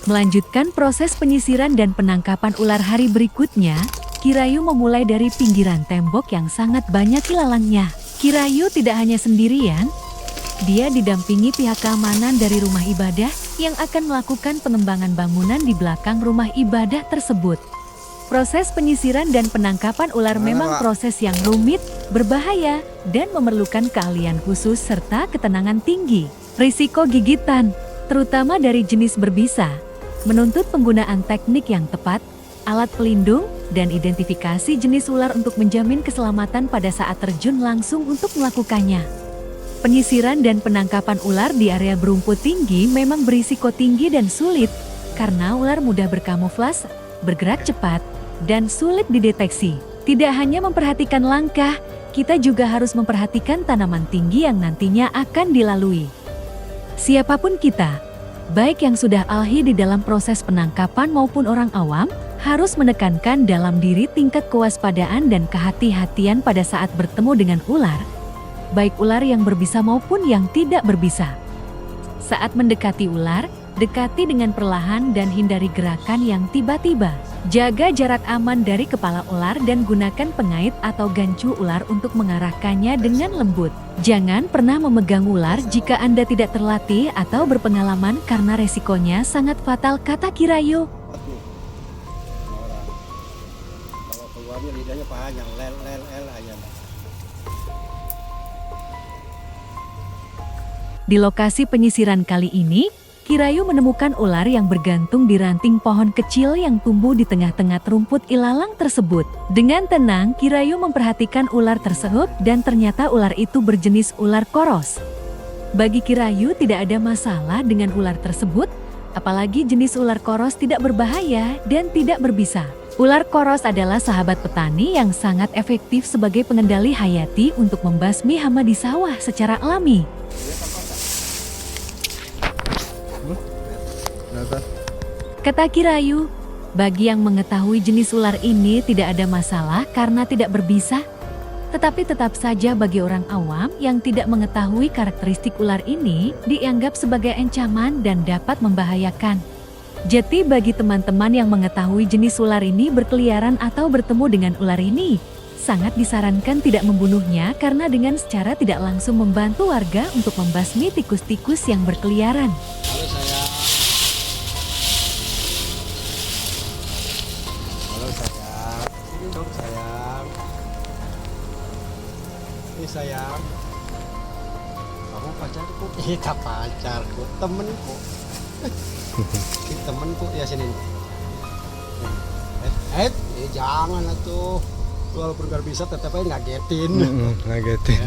Melanjutkan proses penyisiran dan penangkapan ular hari berikutnya, Kirayu memulai dari pinggiran tembok yang sangat banyak ilalangnya. Kirayu tidak hanya sendirian, dia didampingi pihak keamanan dari rumah ibadah yang akan melakukan pengembangan bangunan di belakang rumah ibadah tersebut. Proses penyisiran dan penangkapan ular memang proses yang rumit, berbahaya, dan memerlukan keahlian khusus serta ketenangan tinggi. Risiko gigitan, terutama dari jenis berbisa, menuntut penggunaan teknik yang tepat, alat pelindung, dan identifikasi jenis ular untuk menjamin keselamatan pada saat terjun langsung untuk melakukannya. Penyisiran dan penangkapan ular di area berumput tinggi memang berisiko tinggi dan sulit, karena ular mudah berkamuflas, bergerak cepat, dan sulit dideteksi. Tidak hanya memperhatikan langkah, kita juga harus memperhatikan tanaman tinggi yang nantinya akan dilalui. Siapapun kita, baik yang sudah ahli di dalam proses penangkapan maupun orang awam, harus menekankan dalam diri tingkat kewaspadaan dan kehati-hatian pada saat bertemu dengan ular, baik ular yang berbisa maupun yang tidak berbisa. Saat mendekati ular, dekati dengan perlahan dan hindari gerakan yang tiba-tiba. Jaga jarak aman dari kepala ular dan gunakan pengait atau gancu ular untuk mengarahkannya dengan lembut. Jangan pernah memegang ular jika Anda tidak terlatih atau berpengalaman karena resikonya sangat fatal, kata Kirayu. Kalau keluarnya lidahnya panjang, lel aja. Di lokasi penyisiran kali ini, Kirayu menemukan ular yang bergantung di ranting pohon kecil yang tumbuh di tengah-tengah rumput ilalang tersebut. Dengan tenang, Kirayu memperhatikan ular tersebut dan ternyata ular itu berjenis ular koros. Bagi Kirayu tidak ada masalah dengan ular tersebut, apalagi jenis ular koros tidak berbahaya dan tidak berbisa. Ular koros adalah sahabat petani yang sangat efektif sebagai pengendali hayati untuk membasmi hama di sawah secara alami. Kata Kirayu, bagi yang mengetahui jenis ular ini tidak ada masalah karena tidak berbisa. Tetapi tetap saja bagi orang awam yang tidak mengetahui karakteristik ular ini dianggap sebagai ancaman dan dapat membahayakan. Jadi bagi teman-teman yang mengetahui jenis ular ini berkeliaran atau bertemu dengan ular ini, sangat disarankan tidak membunuhnya karena dengan secara tidak langsung membantu warga untuk membasmi tikus-tikus yang berkeliaran. Sayang, kamu pacarku? Kita pacarku, temenku. Temenku ya sini. Jangan atuh. Walaupun gak bisa tetap aja ngagetin. Ngagetin.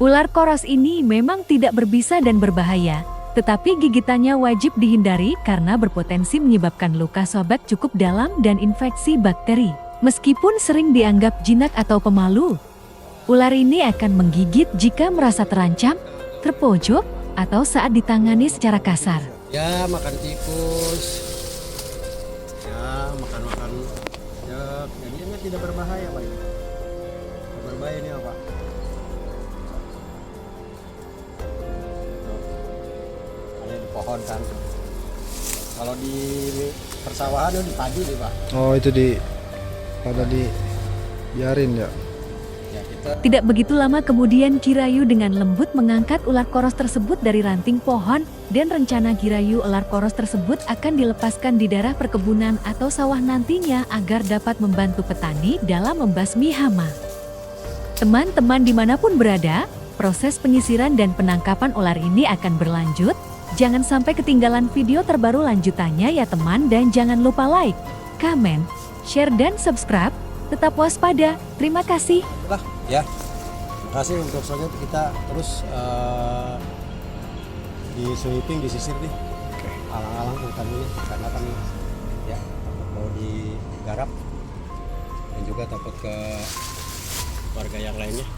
Ular koros ini memang tidak berbisa dan berbahaya. Tetapi gigitannya wajib dihindari karena berpotensi menyebabkan luka sobek cukup dalam dan infeksi bakteri. Meskipun sering dianggap jinak atau pemalu, ular ini akan menggigit jika merasa terancam, terpojok, atau saat ditangani secara kasar. Ya, makan tikus. Ya, makan. Ya, jadi tidak berbahaya, Pak. Berbahaya ini apa? Pohon kan. Kalau di persawahan itu di padi nih, Pak. Oh, itu pada biarin ya. Tidak begitu lama kemudian Kirayu dengan lembut mengangkat ular koros tersebut dari ranting pohon dan rencana Kirayu ular koros tersebut akan dilepaskan di daerah perkebunan atau sawah nantinya agar dapat membantu petani dalam membasmi hama. Teman-teman dimanapun berada, proses penyisiran dan penangkapan ular ini akan berlanjut. Jangan sampai ketinggalan video terbaru lanjutannya ya teman, dan jangan lupa like, komen, share, dan subscribe. Tetap waspada. Terima kasih. Lah, ya. Terima kasih untuk selanjutnya kita terus di sweeping, disisir nih. Alang-alang hutan ini karena kan ya mau digarap dan juga takut ke warga yang lainnya.